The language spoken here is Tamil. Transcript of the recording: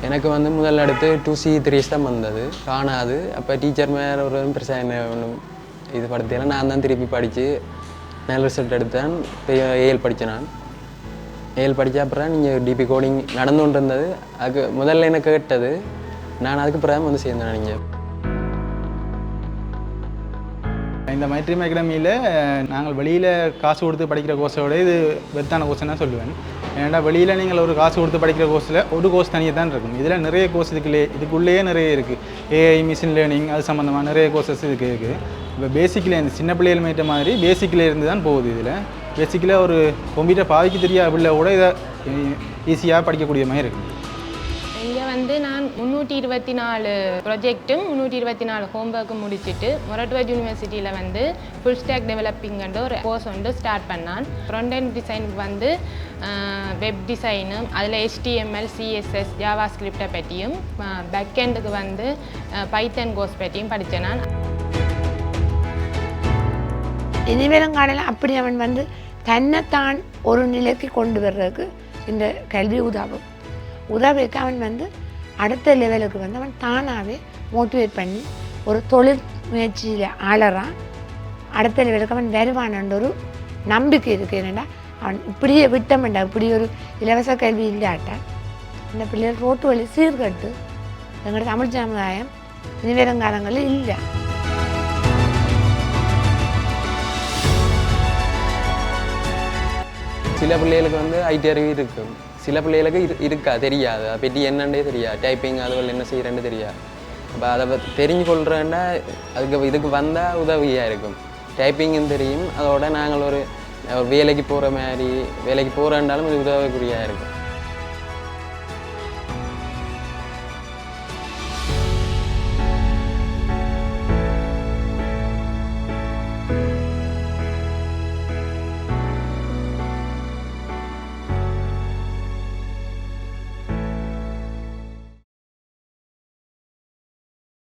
எனக்கு வந்து முதல்ல அடுத்து 2C 3S தான் வந்தது காணாது. அப்போ டீச்சர் மேலே ஒரு பிரச்சனை ஒன்றும் இது படுத்தியெல்லாம் நான் தான் திருப்பி படித்து நல்ல ரிசல்ட் எடுத்தேன். ஏஎல் படித்தேன். நான் ஏஎல் படித்த அப்புறம் நீங்கள் டிபி கோடிங் நடந்து கொண்டு இருந்தது. அதுக்கு முதல்ல எனக்கு கேட்டது நான் அதுக்கு பிறகு வந்து சேர்ந்தேன். நீங்கள் இந்த மைட்ரீம் அகாடமியில் நாங்கள் வெளியில் காசு கொடுத்து படிக்கிற கோர்ஸோட இது வெத்தான கோர்ஸ் தான் சொல்லுவேன். ஏன்னா வெளியில் நீங்கள் ஒரு காசு கொடுத்து படிக்கிற கோர்ஸில் ஒரு கோர்ஸ் தனியாக தான் இருக்கும். இதில் நிறைய கோர்ஸ் இதுக்குள்ளேயே நிறைய இருக்குது. ஏஐ மிஷின் லேர்னிங் அது சம்மந்தமாக நிறைய கோர்சஸ் இதுக்கு இருக்குது. இப்போ பேசிக்கில் இந்த சின்ன பிள்ளைகள் மேட்ட மாதிரி பேசிக்கில் இருந்து தான் போகுது. இதில் பேசிக்கில் ஒரு கம்ப்யூட்டர் பாதிக்க தெரியாத பிள்ளை கூட இதை ஈஸியாக படிக்கக்கூடிய மாதிரி இருக்குது. இங்கே வந்து நான் 324 ப்ரொஜெக்ட்டும் 324 ஹோம்ஒர்க்கும் முடிச்சுட்டு மொரட்டுவர்ட் யூனிவர்சிட்டியில் வந்து ஃபுல் ஸ்டாக் டெவலப்பிங்கன்ற ஒரு கோர்ஸ் வந்து ஸ்டார்ட் பண்ணான். ஃப்ரண்ட் அண்ட் டிசைனுக்கு வந்து வெப் டிசைனு, அதில் HTML, CSS, ஜாவா ஸ்கிரிப்டை பற்றியும், பேக் எண்டுக்கு வந்து பைத்தன் கோர்ஸ் பற்றியும் படித்தேன். நான் இனிமேலங்காலையில் அப்படி அவன் வந்து தன்னைத்தான் ஒரு நிலைக்கு கொண்டு வர்றதுக்கு இந்த கல்வி உதவிக்கு அவன் வந்து அடுத்த லெவலுக்கு வந்து அவன் தானாகவே மோட்டிவேட் பண்ணி ஒரு தொழில் முயற்சியில் ஆளறான். அடுத்த லெவலுக்கு அவன் வருவானன்ற ஒரு நம்பிக்கை இருக்குது. என்னென்னா அவன் இப்படியே விட்டமெண்டா, இப்படி ஒரு இலவச கல்வி இல்லாட்டா இந்த பிள்ளைகள் ரோட்டு வழி சீர்கட்டு எங்களோட தமிழ் சமுதாயம் இனிவருங்காலங்களில் இல்லை. சில பிள்ளைகளுக்கு வந்து ஐடி அறிவு இருக்கும், சில பிள்ளைகளுக்கு இருக்கா தெரியாது. அதை பற்றி என்னன்னே தெரியாது, டைப்பிங் அதுவரை என்ன செய்கிறேன்னு தெரியாது. அப்போ அதை தெரிஞ்சு கொள்கிறேன்னா இதுக்கு வந்தால் உதவியாக இருக்கும். டைப்பிங்கும் தெரியும், அதோட நாங்கள் ஒரு வேலைக்கு போகிற மாதிரி வேலைக்கு போகிறேன்றாலும் இது உதவிக்குரியாக இருக்கும்.